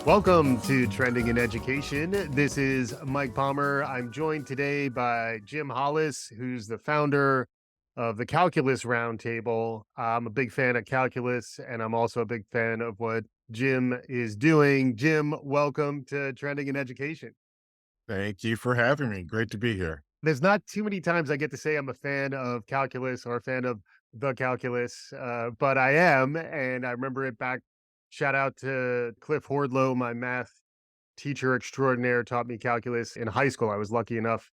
Welcome to Trending in Education. This is Mike Palmer. I'm joined today by Jim Hollis, who's the founder of the Calculus Roundtable. I'm a big fan of calculus, and I'm also a big fan of what Jim is doing. Jim, welcome to Trending in Education. Thank you for having me. Great to be here. There's not too many times I get to say I'm a fan of calculus or a fan of the calculus, but I am, and I remember it back. Shout out to Cliff Hordlow, my math teacher extraordinaire, taught me calculus in high school. I was lucky enough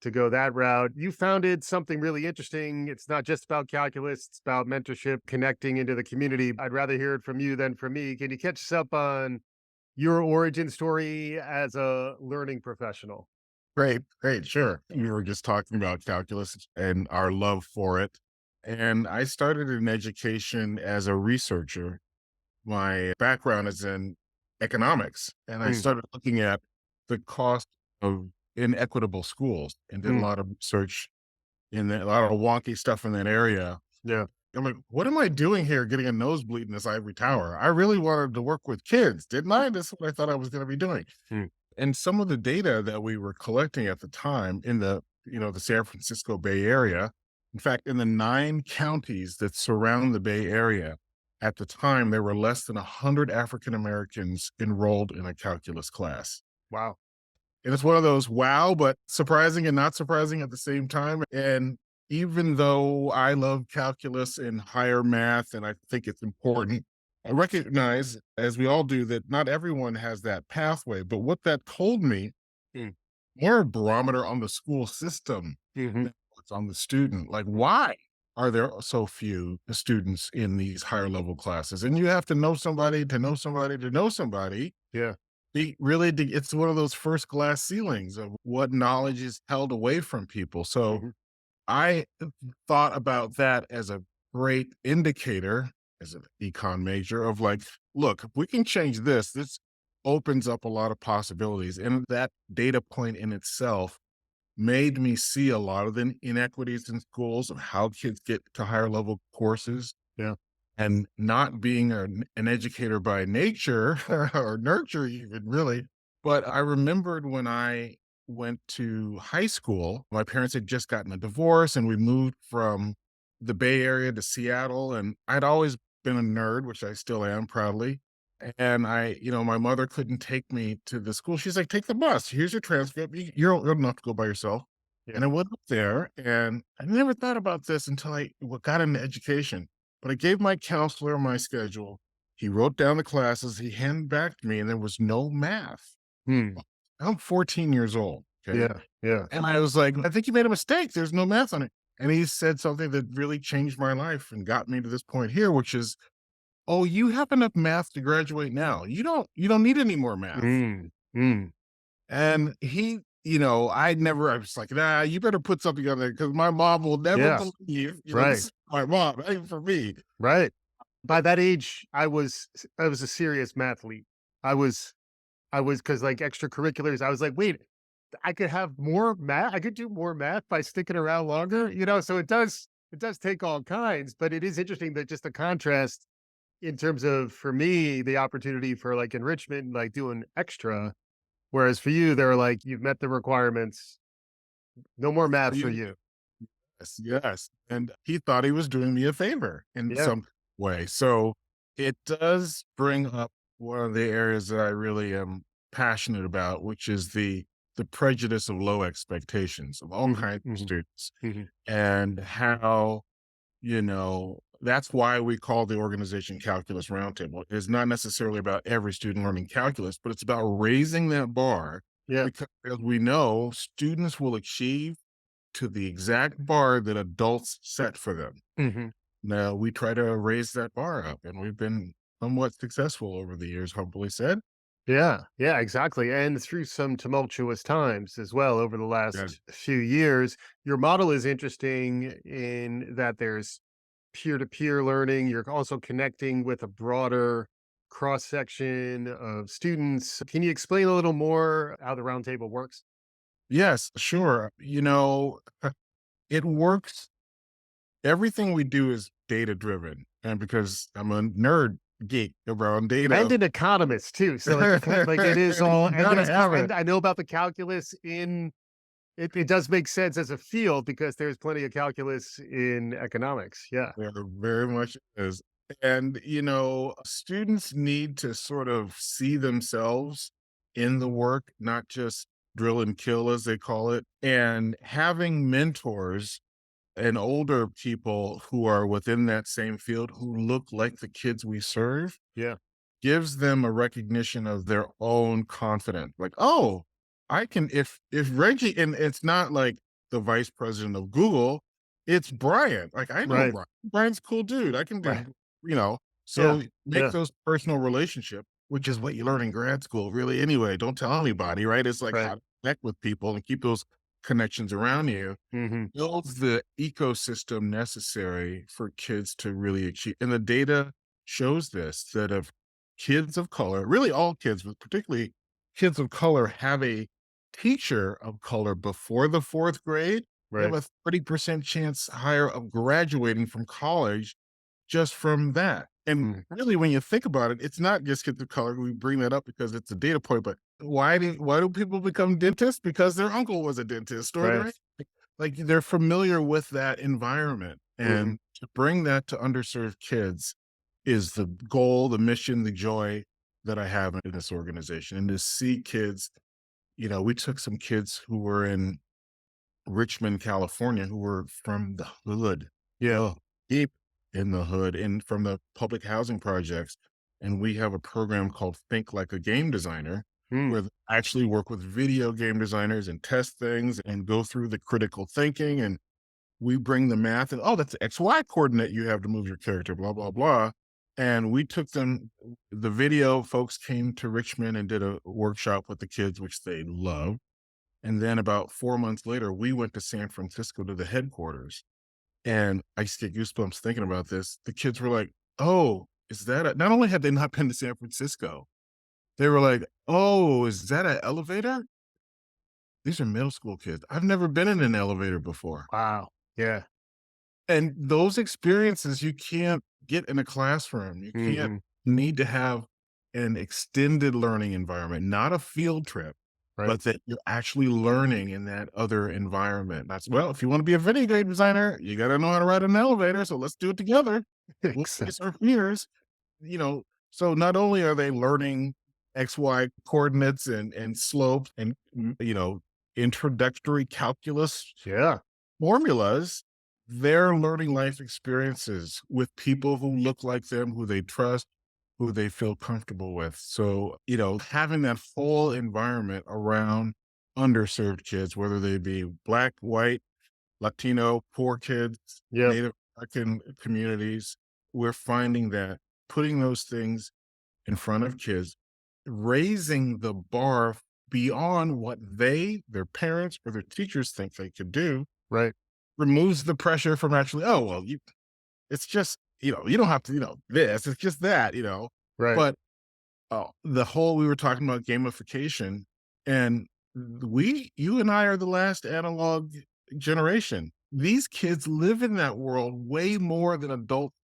to go that route. You founded something really interesting. It's not just about calculus, it's about mentorship, connecting into the community. I'd rather hear it from you than from me. Can you catch us up on your origin story as a learning professional? Great, sure. We were just talking about calculus and our love for it. And I started in education as a researcher. My background is in economics, and I Mm, started looking at the cost of inequitable schools and did a mm, lot of research in that, a lot of wonky stuff in that area. yeah. I'm like, what am I doing here getting a nosebleed in this ivory tower? I really wanted to work with kids, didn't I? That's what I thought I was going to be doing. Mm, And some of the data that we were collecting at the time in the San Francisco Bay Area, in fact, in the 9 counties that surround the Bay Area, at the time, there were less than 100 African Americans enrolled in a calculus class. wow. And it's one of those wow, but surprising and not surprising at the same time. And even though I love calculus and higher math, and I think it's important, I recognize, as we all do, that not everyone has that pathway. But what that told me, Mm, more a barometer on the school system mhm. than what's on the student. Like, why are there so few students in these higher level classes? And you have to know somebody to know somebody to know somebody. Yeah. It's one of those first glass ceilings of what knowledge is held away from people. So Mhm. I thought about that as a great indicator as an econ major of like, look, if we can change this opens up a lot of possibilities. And that data point in itself made me see a lot of the inequities in schools of how kids get to higher level courses Yeah. and not being an educator by nature or nurture even really. But I remembered when I went to high school, my parents had just gotten a divorce and we moved from the Bay Area to Seattle. And I'd always been a nerd, which I still am proudly. And my mother couldn't take me to the school. She's like, take the bus. Here's your transcript. You're old enough to go by yourself. Yeah. And I went up there and I never thought about this until I got into education, but I gave my counselor my schedule. He wrote down the classes, he handed back to me, and there was no math. Mm, I'm 14 years old. Okay. yeah. Yeah. And I was like, I think you made a mistake. There's no math on it. And he said something that really changed my life and got me to this point here, which is, oh, you have enough math to graduate now. You don't need any more math. Mm, mm, And I was like, nah, you better put something on there because my mom will never yeah. believe, this Right. is my mom, that ain't for me. Right. By that age, I was a serious mathlete. I was I was because like extracurriculars, I was like, "Wait, I could have more math I could do more math by sticking around longer," so it does take all kinds, but it is interesting that just the contrast in terms of, for me, the opportunity for, like, enrichment, like, doing extra, whereas for you, they're like, "You've met the requirements, no more math for You you." Yes, yes, and he thought he was doing me a favor in Yeah. some way, so it does bring up one of the areas that I really am passionate about, which is the prejudice of low expectations of all Mhm, kinds of mhm, students, mhm. and how that's why we call the organization Calculus Roundtable. It's not necessarily about every student learning calculus, but it's about raising that bar Yeah. because as we know, students will achieve to the exact bar that adults set for them. Mhm. Now we try to raise that bar up and we've been somewhat successful over the years, humbly said. Yeah, yeah, exactly, and through some tumultuous times as well over the Yeah. last few years. Your model is interesting in that there's peer-to-peer learning. You're also connecting with a broader cross-section of students. Can you explain a little more how the roundtable works? Yes, sure. It works. Everything we do is data driven. And because I'm a nerd, geek around And data. an economist too, so, like, it kind like, it is all, You and gotta yes, have it. and I know about the calculus in it does make sense as a field because there's plenty of calculus in economics, yeah, There very much is. And, students need to sort of see themselves in the work, not just drill and kill, as they call it. And having mentors and older people who are within that same field who look like the kids we serve yeah, gives them a recognition of their own confidence. Like, oh, I can if Reggie, and it's not like the vice president of Google, it's Brian. Like, I know right, Brian. Brian's a cool dude. I can right, do, you know. yeah, So make yeah, those personal relationship, which is what you learn in grad school, really anyway. Don't tell anybody, right? It's like right, how to connect with people and keep those connections around you mhm, builds the ecosystem necessary for kids to really achieve. And the data shows this, that if kids of color, really all kids, but particularly kids of color, have a teacher of color before the fourth grade, they have right, a 30% chance higher of graduating from college just from that. And mm, really, when you think about it, it's not just kids of color. We bring that up because it's a data point, but why do people become dentists? Because their uncle was a dentist or right, their, like, they're familiar with that environment. mhm, And to bring that to underserved kids is the goal, the mission, the joy that I have in this organization. And to see kids, we took some kids who were in Richmond, California, who were from the hood, yeah, oh, deep in the hood, and from the public housing projects. And we have a program called Think Like a Game Designer, mm, where I actually work with video game designers and test things and go through the critical thinking. And we bring the math and, oh, that's the XY coordinate you have to move your character, blah, blah, blah. And we took them, the video folks came to Richmond and did a workshop with the kids, which they loved. And then about 4 months later, we went to San Francisco to the headquarters, and I just get goosebumps thinking about this. The kids were like, "Oh, is that a," not only had they not been to San Francisco, they were like, "Oh, is that an elevator?" These are middle school kids. I've never been in an elevator before. wow, yeah, And those experiences you can't get in a classroom. You can't, mhm, need to have an extended learning environment, not a field trip, right, but that you're actually learning in that other environment. That's, well, if you want to be a video game designer, you got to know how to ride an elevator. So let's do it together. We'll face exactly, our fears, you know. So not only are they learning XY coordinates and slopes and, introductory calculus yeah, formulas, they're learning life experiences with people who look like them, who they trust, who they feel comfortable with. So, having that whole environment around underserved kids, whether they be Black, white, Latino, poor kids, yep, Native American communities, we're finding that putting those things in front of kids, raising the bar beyond what their parents, or their teachers think they could do, right, removes the pressure from actually, oh, well, it's just, you don't have to, this, it's just that, right, but the whole, we were talking about gamification, and you and I are the last analog generation. These kids live in that world way more than adults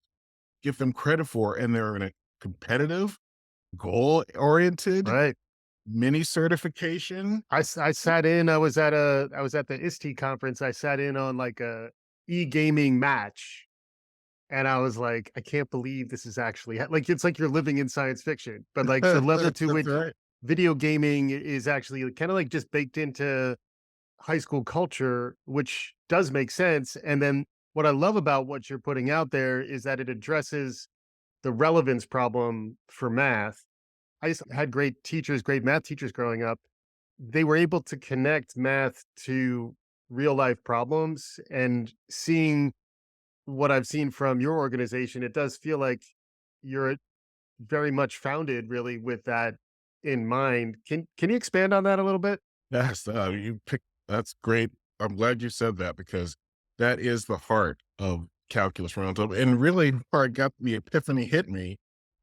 give them credit for. And they're in a competitive, goal oriented, right. mini certification. I sat in, I was at the ISTE conference, I sat in on, like, a e-gaming match, and I was like, "I can't believe this is actually like, it's like you're living in science fiction, but, like, the level to That's which right. video gaming is actually kinda, like, just baked into high school culture, which does make sense, and then what I love about what you're putting out there is that it addresses the relevance problem for math. I just had great teachers, great math teachers growing up. They were able to connect math to real life problems, and seeing what I've seen from your organization, it does feel like you're very much founded really with that in mind. Can you expand on that a little bit? Yes, that's great. I'm glad you said that, because that is the heart of Calculus Roundtable. And really, where I got the epiphany hit me,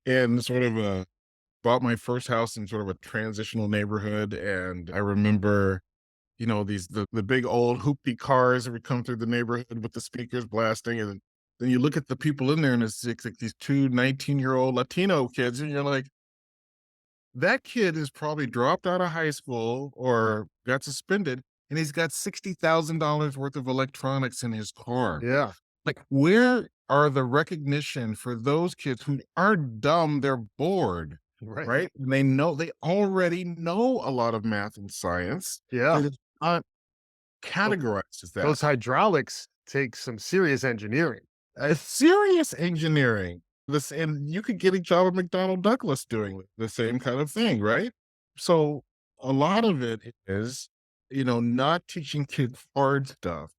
and sort of bought my first house in sort of a transitional neighborhood. And I remember, the big old hoopty cars that would come through the neighborhood with the speakers blasting. And Then you look at the people in there and it's like these 2 19-year-old Latino kids, and you're like, that kid is probably dropped out of high school or got suspended, and he's got $60,000 worth of electronics in his car. Yeah. Like, where are the recognition for those kids who aren't dumb, they're bored, Right. right? And they already know a lot of math and science, Yeah. but it's not Tho- categorized as that. Those hydraulics take some serious engineering. Serious engineering. This and you could get a job at McDonnell Douglas doing the same kind of thing, right? So a lot of it is, not teaching kids hard stuff,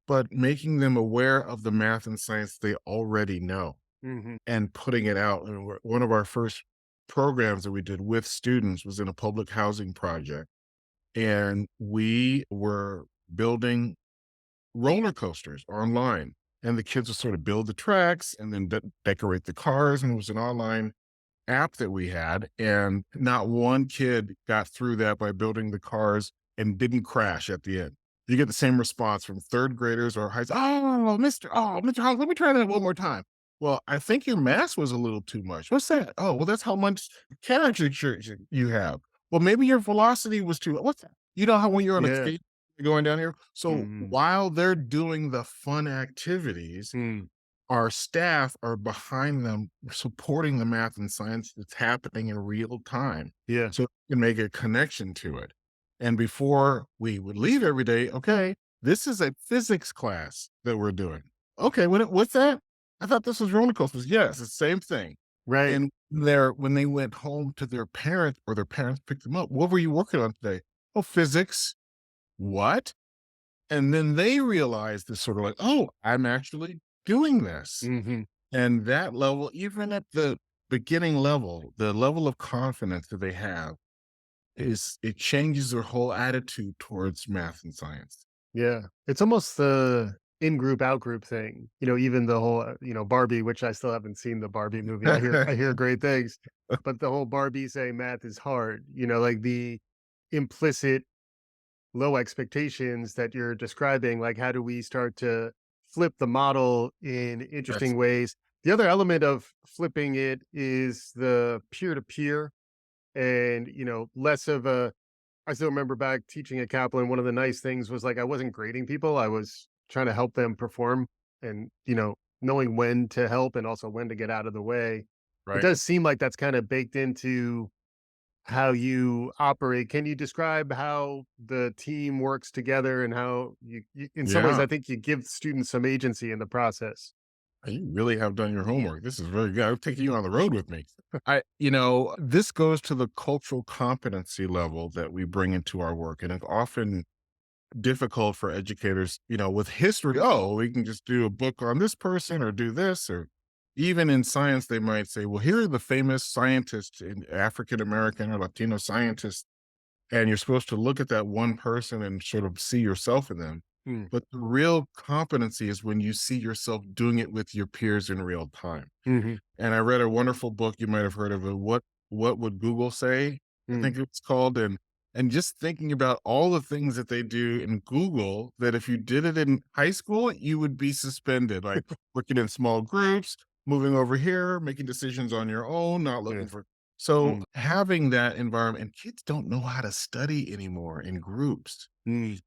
but making them aware of the math and science they already know Hmm. and putting it out. And one of our first programs that we did with students was in a public housing project. And we were building roller coasters online. And the kids would sort of build the tracks and then decorate the cars. And it was an online app that we had. And not one kid got through that by building the cars and didn't crash at the end. You get the same response from third graders or high. Mr. Hollis, let me try that one more time. Well, I think your mass was a little too much. What's that? Oh, well, that's how much character you have. Well, maybe your velocity was too. What's that? You know how when you're on a Yeah. skate going down here. So Mm, while they're doing the fun activities, mm, our staff are behind them supporting the math and science that's happening in real time, yeah. so we can make a connection to it. And before we would leave every day, okay, this is a physics class that we're doing. Okay, what's that? I thought this was roller coasters. Yes, it's the same thing. Right. And when they went home to their parents or their parents picked them up, what were you working on today? Oh, physics. What? And then they realize this sort of like, "Oh, I'm actually doing this." Hmm. And that level, even at the beginning level, the level of confidence that they have it changes their whole attitude towards math and science. Yeah. It's almost the in group, out group thing. Even the whole, Barbie, which I still haven't seen the Barbie movie. I hear great things, but the whole Barbie saying math is hard, like the implicit low expectations that you're describing. Like, how do we start to flip the model in Yes, interesting ways? The other element of flipping it is the peer to peer and, less of a, I still remember back teaching at Kaplan, one of the nice things was like I wasn't grading people. I was trying to help them perform and, knowing when to help and also when to get out of the way. It right. does seem like that's kind of baked into how you operate. Can you describe how the team works together and how in some ways, Yeah. I think you give students some agency in the process? You really have done your homework. This is very good. I'm taking you on the road with me. This goes to the cultural competency level that we bring into our work. And it's often difficult for educators, with history. Oh, we can just do a book on this person or do this, or even in science, they might say, well, here are the famous scientists in African American or Latino scientists. And you're supposed to look at that one person and sort of see yourself in them. Mm, But the real competency is when you see yourself doing it with your peers in real time. mhm, And I read a wonderful book, you might have heard of it, What Would Google Say? I mm, think it's called, and just thinking about all the things that they do in Google that if you did it in high school, you would be suspended, like working in small groups, moving over here, making decisions on your own, not yeah, looking for so mm, having that environment and kids don't know how to study anymore in groups. mm,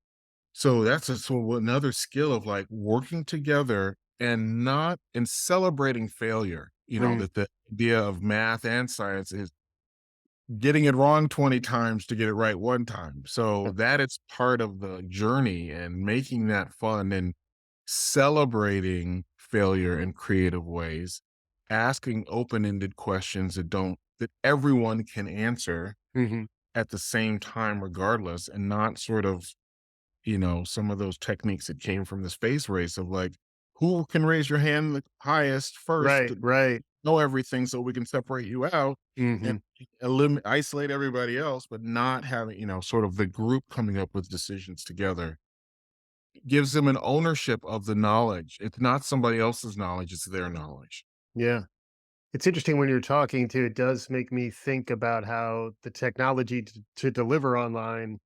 So that's another skill of like working together and not and celebrating failure. mm, That the idea of math and science is getting it wrong 20 times to get it right one time. So yeah, that is part of the journey and making that fun and celebrating failure in creative ways, asking open-ended questions that everyone can answer mhm, at the same time regardless, and not sort of some of those techniques that came from the space race of like, who can raise your hand the highest first right, to right, know everything so we can separate you out and mhm, isolate everybody else, but not having, sort of the group coming up with decisions together gives them an ownership of the knowledge. It's not somebody else's knowledge, it's their knowledge. yeah. It's interesting when you're talking to, it does make me think about how the technology to deliver online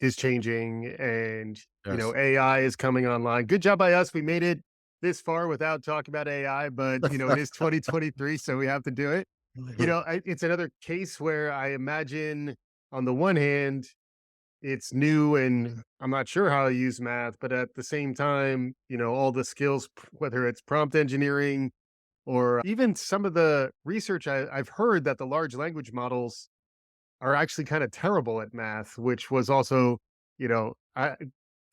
is changing and, Yes. AI is coming online. Good job by us. We made it this far without talking about AI, but it is 2023, so we have to do it. It's another case where I imagine, on the one hand, it's new and I'm not sure how to use math, but at the same time, all the skills, whether it's prompt engineering or even some of the research I've heard that the large language models are actually kind of terrible at math, which was also,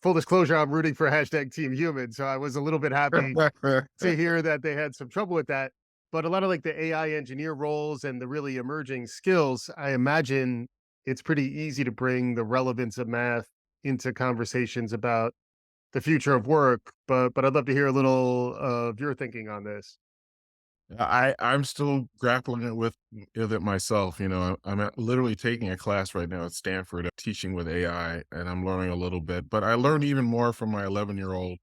full disclosure, I'm rooting for hashtag Team Human. So I was a little bit happy to hear that they had some trouble with that. But a lot of like the AI engineer roles and the really emerging skills, I imagine it's pretty easy to bring the relevance of math into conversations about the future of work. But I'd love to hear a little of your thinking on this. I'm still grappling with it myself. Literally taking a class right now at Stanford, teaching with AI, and I'm learning a little bit. But I learned even more from my 11-year-old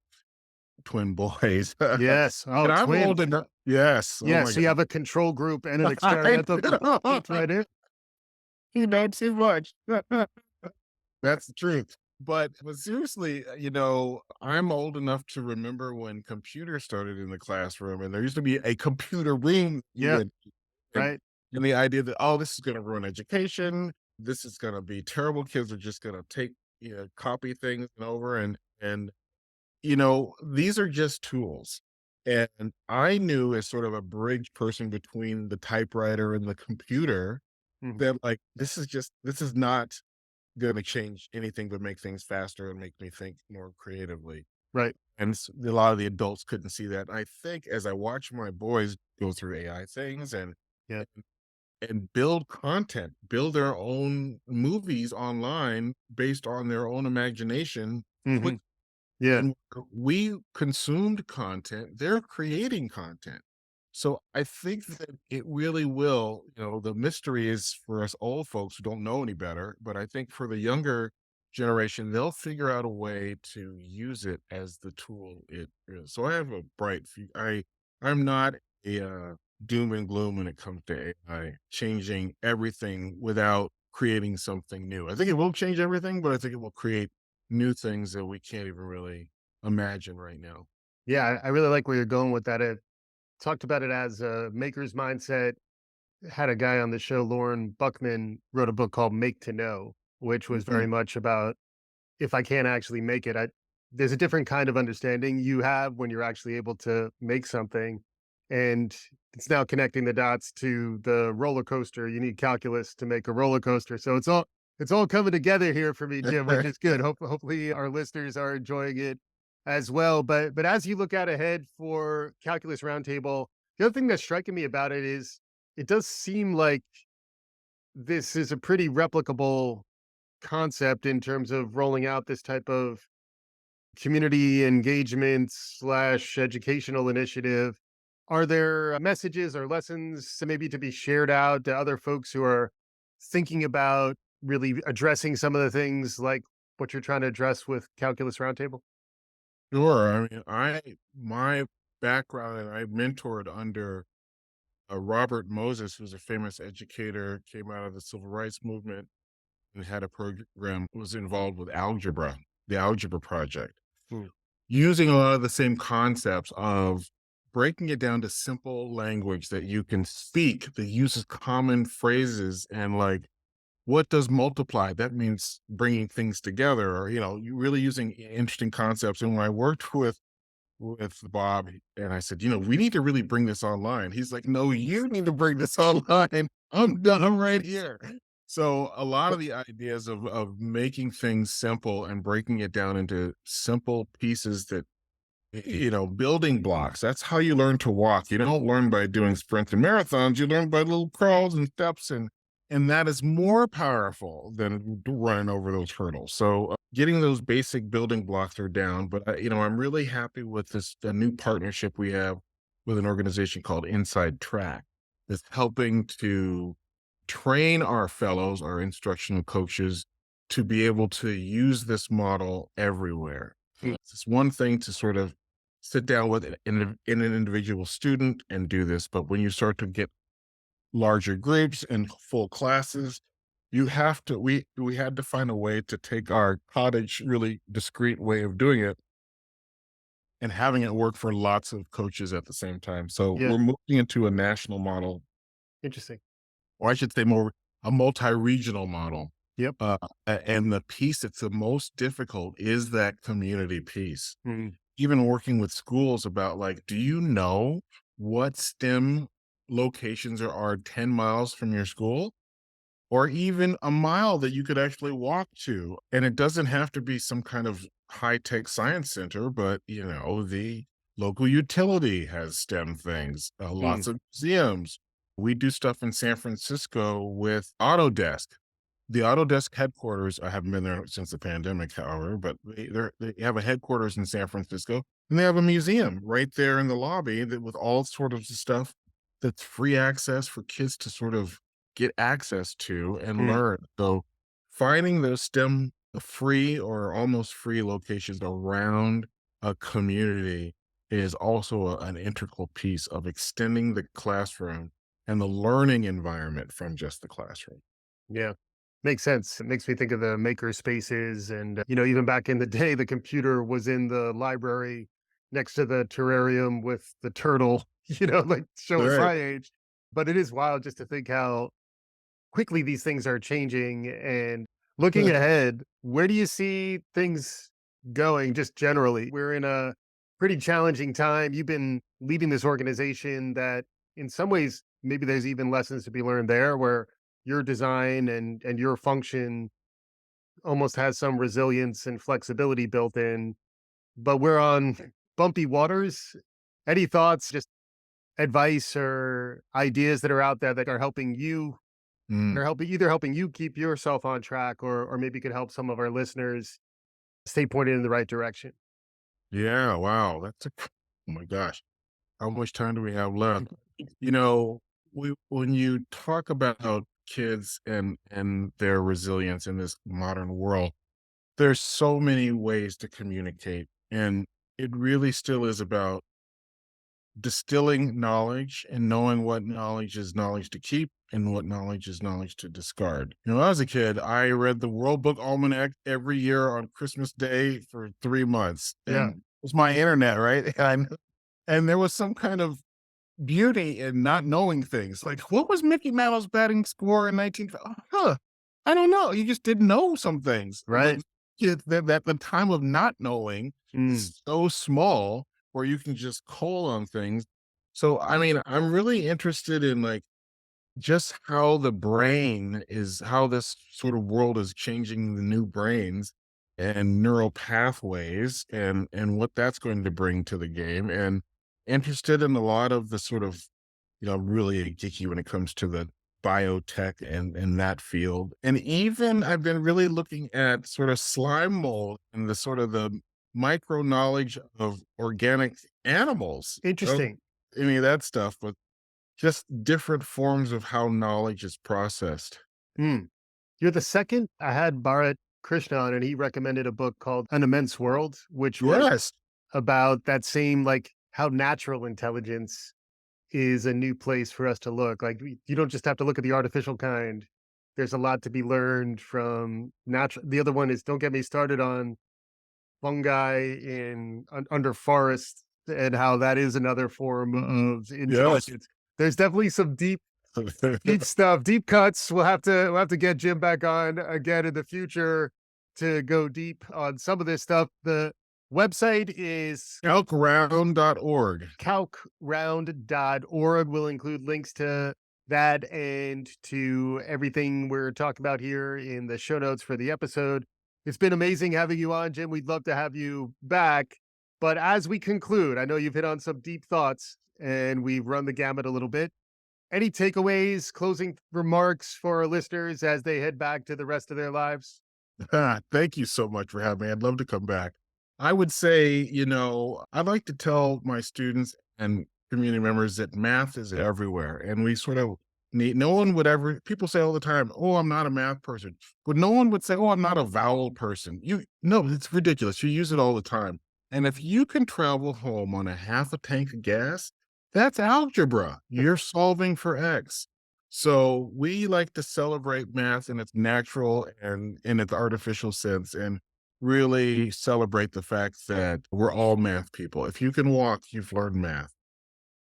twin boys, Yes. Oh, and I'm twins. old enough. Yes. Oh Yeah. my So you god. have a control group and an I experimental group. know. That's right in. You know too much. That's the truth. But seriously, I'm old enough to remember when computers started in the classroom, and there used to be a computer room you Yeah. went to, and Right. and the idea that, oh, this is going to ruin education. This is going to be terrible. Kids are just going to take, copy things over, and these are just tools. And I knew, as sort of a bridge person between the typewriter and the computer, Mhm. that like this is not going to change anything but make things faster and make me think more creatively. Right. And a lot of the adults couldn't see that. I think as I watch my boys go through AI things Yeah. and build content, build their own movies online based on their own imagination, quick, Mhm. Yeah. and we consumed content, they're creating content. So I think that it really will, the mystery is for us old folks who don't know any better, but I think for the younger generation, they'll figure out a way to use it as the tool it is. So I have a bright I'm not a doom and gloom when it comes to AI changing everything without creating something new. I think it will change everything, but I think it will create new things that we can't even really imagine right now. Yeah. I really like where you're going with that. It talked about it as a maker's mindset. Had a guy on the show, Lauren Buckman, wrote a book called Make to Know, which was very Mhm. much about, if I can't actually make it, there's a different kind of understanding you have when you're actually able to make something. And it's now connecting the dots to the roller coaster. You need calculus to make a roller coaster. So it's all coming together here for me, Jim, which is good. Hopefully our listeners are enjoying it as well. But as you look out ahead for Calculus Roundtable, the other thing that's striking me about it is it does seem like this is a pretty replicable concept in terms of rolling out this type of community engagement slash educational initiative. Are there messages or lessons maybe to be shared out to other folks who are thinking about really addressing some of the things like what you're trying to address with Calculus Roundtable? Sure. I mean, my background, and I mentored under Robert Moses, who's a famous educator, came out of the civil rights movement and had a program, was involved with algebra, the Algebra Project, Hmm. using a lot of the same concepts of breaking it down to simple language that you can speak, that uses common phrases, and like, what does multiply? That means bringing things together, or, you really using interesting concepts. And when I worked with Bob, and I said, we need to really bring this online. He's like, no, you need to bring this online. I'm done. I'm right here. So a lot of the ideas of making things simple and breaking it down into simple pieces that, building blocks. That's how you learn to walk. You don't learn by doing sprints and marathons. You learn by little crawls and steps, and that is more powerful than running over those hurdles. So getting those basic building blocks are down. But I'm really happy with this the new partnership we have with an organization called Inside Track that's helping to train our fellows, our instructional coaches, to be able to use this model everywhere. It's one thing to sort of sit down with an individual student and do this, but when you start to get larger groups and full classes, you have to we had to find a way to take our cottage, really discreet way of doing it and having it work for lots of coaches at the same time. So Yeah. we're moving into a national model, Interesting. or I should say more a multi-regional model. Yep. And the piece that's the most difficult is that community piece. Mhm. Even working with schools about like, do you know what STEM locations are 10 miles from your school? Or even a mile that you could actually walk to. And it doesn't have to be some kind of high-tech science center, but, the local utility has STEM things, Mm. lots of museums. We do stuff in San Francisco with Autodesk. The Autodesk headquarters, I haven't been there since the pandemic, however, but they have a headquarters in San Francisco, and they have a museum right there in the lobby that with all sort of stuff that's free access for kids to sort of get access to and Mm. learn. So finding those STEM free or almost free locations around a community is also an integral piece of extending the classroom and the learning environment from just the classroom. Yeah. Makes sense. It makes me think of the maker spaces and, even back in the day, the computer was in the library next to the terrarium with the turtle, like show us Right. my age. But it is wild just to think how quickly these things are changing and looking ahead, where do you see things going just generally? We're in a pretty challenging time. You've been leading this organization that in some ways maybe there's even lessons to be learned there where your design and your function almost has some resilience and flexibility built in, but we're on bumpy waters. Any thoughts, just advice or ideas that are out there that are helping you Mm. they're helping you keep yourself on track or maybe could help some of our listeners stay pointed in the right direction. Yeah, wow. Oh my gosh. How much time do we have left? You Mm. know, when you talk about kids and their resilience in this modern world, there's so many ways to communicate. And it really still is about distilling knowledge and knowing what knowledge is knowledge to keep and what knowledge is knowledge to discard. As a kid, I read the World Book Almanac every year on Christmas Day for 3 months, and Yeah, it was my internet, right? And there was some kind of beauty in not knowing things. Like, what was Mickey Mantle's batting score in 19? Huh, I don't know. You just didn't know some things. But right. that the time of not knowing Mm, is so small where you can just call on things. So, I mean, I'm really interested in like just how this sort of world is changing the new brains and neural pathways and what that's going to bring to the game, and interested in a lot of the sort of, really geeky when it comes to the biotech and that field. And even I've been really looking at sort of slime mold and the sort of the micro knowledge of organic animals. interesting. Any of that stuff, but just different forms of how knowledge is processed. Mm. You're the second. I had Bharat Krishna on, and he recommended a book called An Immense World, which was Yes. about that same, like, how natural intelligence is a new place for us to look. Like, you don't just have to look at the artificial kind. There's a lot to be learned from natural. The other one is don't get me started on fungi under forest and how that is another form of Yes. intelligence. There's definitely some deep stuff, deep cuts. We'll have to get Jim back on again in the future to go deep on some of this stuff. The website is Calcround.org. calcround.org. We'll include links to that and to everything we're talking about here in the show notes for the episode. It's been amazing having you on, Jim. We'd love to have you back. But as we conclude, I know you've hit on some deep thoughts and we've run the gamut a little bit. Any takeaways, closing remarks for our listeners as they head back to the rest of their lives? Thank you so much for having me. I'd love to come back. I would say, I'd like to tell my students and community members that math is everywhere. And we sort of no one would ever, people say all the time, oh, I'm not a math person. But no one would say, oh, I'm not a vowel person. No, it's ridiculous. You use it all the time. And if you can travel home on a half a tank of gas, that's algebra. You're solving for X. So we like to celebrate math in its natural and in its artificial sense. And really celebrate the fact that we're all math people. If you can walk, you've learned math.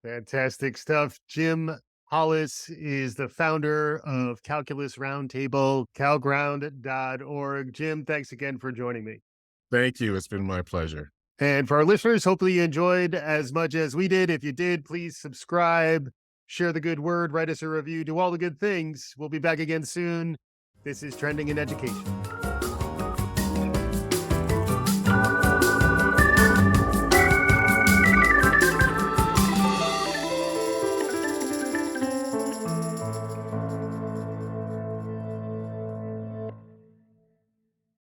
Fantastic stuff. Jim Hollis is the founder of Calculus Roundtable, calground.org. Jim, thanks again for joining me. Thank you. It's been my pleasure. And for our listeners, hopefully you enjoyed as much as we did. If you did, please subscribe, share the good word, write us a review, do all the good things. We'll be back again soon. This is Trending in Education.